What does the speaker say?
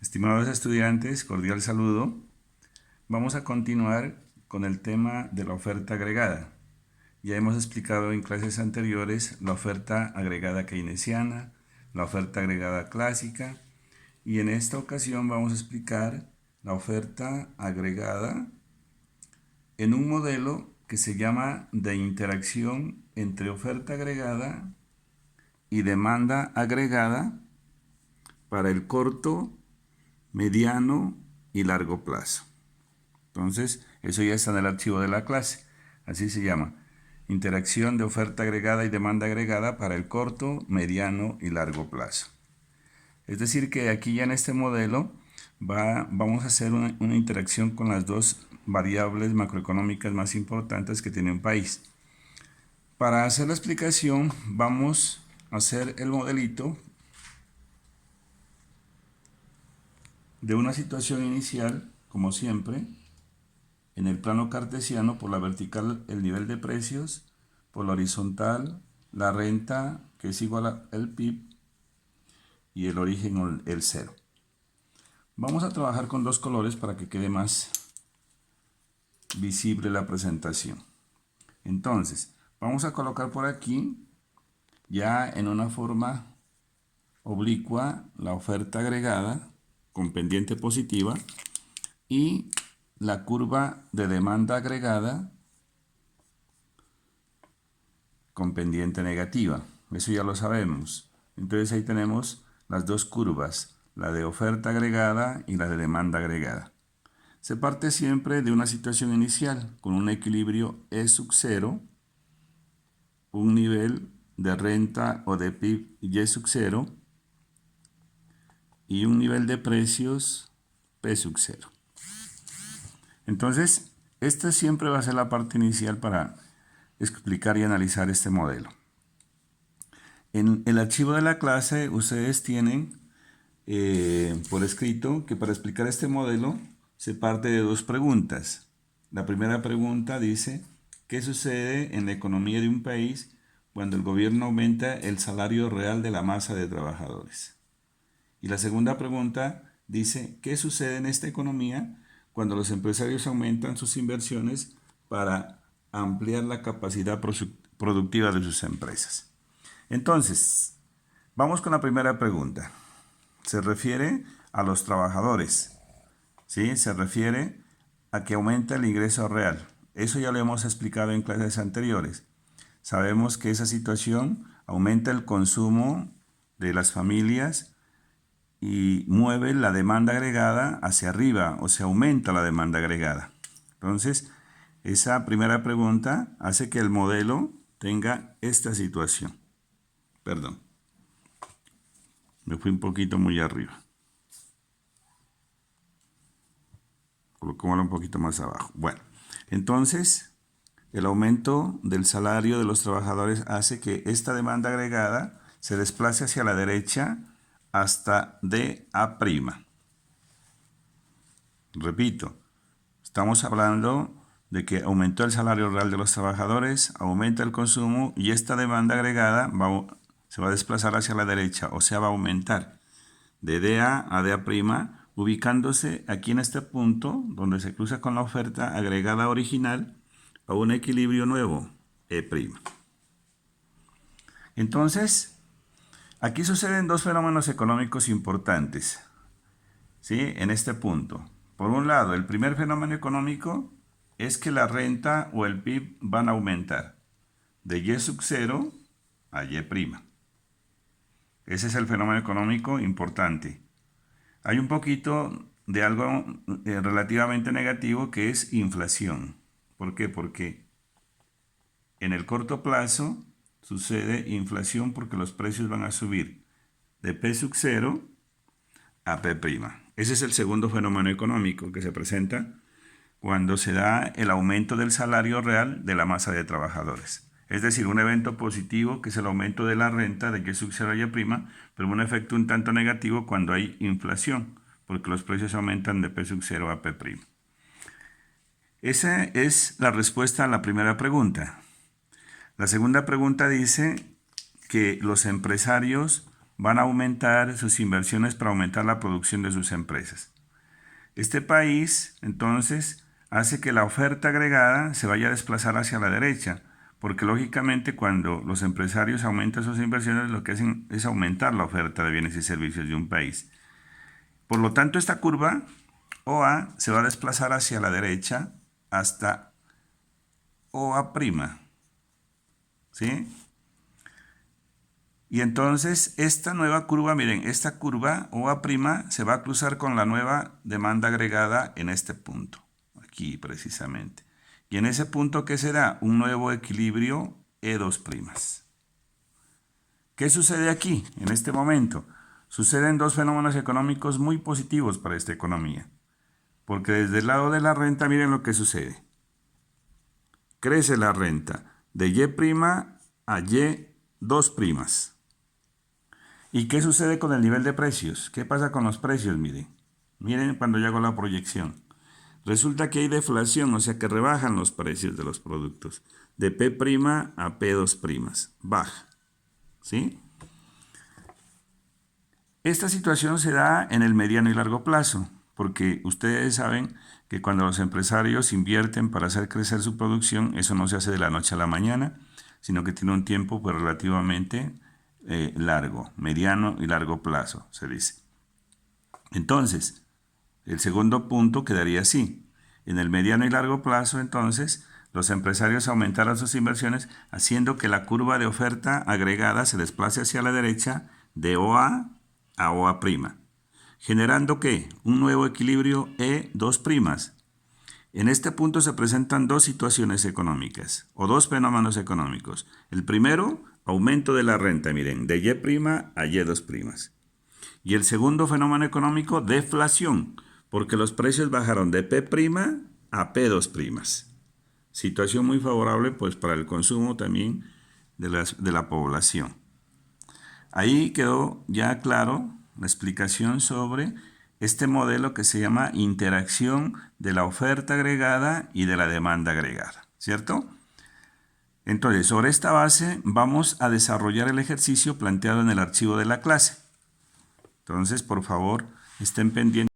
Estimados estudiantes, cordial saludo. Vamos a continuar con el tema de la oferta agregada. Ya hemos explicado en clases anteriores la oferta agregada keynesiana, la oferta agregada clásica, y en esta ocasión vamos a explicar la oferta agregada en un modelo que se llama de interacción entre oferta agregada y demanda agregada para el corto, mediano y largo plazo. Entonces, eso ya está en el archivo de la clase. Así se llama. Interacción de oferta agregada y demanda agregada para el corto, mediano y largo plazo. Es decir, que aquí ya en este modelo vamos a hacer una interacción con las dos variables macroeconómicas más importantes que tiene un país. Para hacer la explicación, vamos a hacer el modelito de una situación inicial, como siempre, en el plano cartesiano, por la vertical el nivel de precios, por la horizontal la renta, que es igual al PIB, y el origen el cero. Vamos a trabajar con dos colores para que quede más visible la presentación. Entonces, vamos a colocar por aquí, ya en una forma oblicua, la oferta agregada con pendiente positiva y la curva de demanda agregada con pendiente negativa. Eso ya lo sabemos. Entonces ahí tenemos las dos curvas, la de oferta agregada y la de demanda agregada. Se parte siempre de una situación inicial con un equilibrio E sub 0, un nivel de renta o de PIB Y sub 0 y un nivel de precios P sub 0. Entonces, esta siempre va a ser la parte inicial para explicar y analizar este modelo. En el archivo de la clase ustedes tienen por escrito que para explicar este modelo se parte de dos preguntas. La primera pregunta dice, ¿qué sucede en la economía de un país cuando el gobierno aumenta el salario real de la masa de trabajadores? Y la segunda pregunta dice, ¿qué sucede en esta economía cuando los empresarios aumentan sus inversiones para ampliar la capacidad productiva de sus empresas? Entonces, vamos con la primera pregunta. Se refiere a los trabajadores, ¿sí? Se refiere a que aumenta el ingreso real. Eso ya lo hemos explicado en clases anteriores. Sabemos que esa situación aumenta el consumo de las familias y mueve la demanda agregada hacia arriba, o se aumenta la demanda agregada. Entonces, esa primera pregunta hace que el modelo tenga esta situación. Perdón, me fui un poquito muy arriba. Colocémoslo un poquito más abajo. Bueno, entonces el aumento del salario de los trabajadores hace que esta demanda agregada se desplace hacia la derecha hasta DA'. Repito, estamos hablando de que aumentó el salario real de los trabajadores, aumenta el consumo y esta demanda agregada se va a desplazar hacia la derecha, o sea, va a aumentar de DA a DA', ubicándose aquí en este punto donde se cruza con la oferta agregada original a un equilibrio nuevo, E'. Entonces, aquí suceden dos fenómenos económicos importantes, ¿sí? En este punto. Por un lado, el primer fenómeno económico es que la renta o el PIB van a aumentar de Y sub 0 a Y'. Ese es el fenómeno económico importante. Hay un poquito de algo relativamente negativo que es inflación. ¿Por qué? Porque en el corto plazo sucede inflación porque los precios van a subir de P sub 0 a P'. Ese es el segundo fenómeno económico que se presenta cuando se da el aumento del salario real de la masa de trabajadores. Es decir, un evento positivo que es el aumento de la renta de Y sub 0 a Y', pero un efecto un tanto negativo cuando hay inflación, porque los precios aumentan de P sub 0 a P'. Esa es la respuesta a la primera pregunta. La segunda pregunta dice que los empresarios van a aumentar sus inversiones para aumentar la producción de sus empresas. Este país, entonces, hace que la oferta agregada se vaya a desplazar hacia la derecha, porque lógicamente cuando los empresarios aumentan sus inversiones, lo que hacen es aumentar la oferta de bienes y servicios de un país. Por lo tanto, esta curva OA se va a desplazar hacia la derecha hasta OA', ¿sí? Y entonces esta nueva curva, miren, esta curva OA' se va a cruzar con la nueva demanda agregada en este punto, aquí precisamente. Y en ese punto, ¿qué será? Un nuevo equilibrio E2'. ¿Qué sucede aquí, en este momento? Suceden dos fenómenos económicos muy positivos para esta economía. Porque desde el lado de la renta, miren lo que sucede. Crece la renta de Y' a Y2'. ¿Y qué sucede con el nivel de precios? ¿Qué pasa con los precios? Miren cuando yo hago la proyección. Resulta que hay deflación, o sea que rebajan los precios de los productos. De P' a P2'. Baja. ¿Sí? Esta situación se da en el mediano y largo plazo, porque ustedes saben que cuando los empresarios invierten para hacer crecer su producción, eso no se hace de la noche a la mañana, sino que tiene un tiempo pues, relativamente largo, mediano y largo plazo, se dice. Entonces, el segundo punto quedaría así. En el mediano y largo plazo, entonces, los empresarios aumentarán sus inversiones haciendo que la curva de oferta agregada se desplace hacia la derecha de OA a OA', generando ¿qué? Un nuevo equilibrio E2'. En este punto se presentan dos situaciones económicas o dos fenómenos económicos. El primero, aumento de la renta, miren, de Y' a Y2'. Y el segundo fenómeno económico, deflación, porque los precios bajaron de P' a P2'. Situación muy favorable pues para el consumo también de la población. Ahí quedó ya claro la explicación sobre este modelo que se llama interacción de la oferta agregada y de la demanda agregada, ¿cierto? Entonces, sobre esta base vamos a desarrollar el ejercicio planteado en el archivo de la clase. Entonces, por favor, estén pendientes.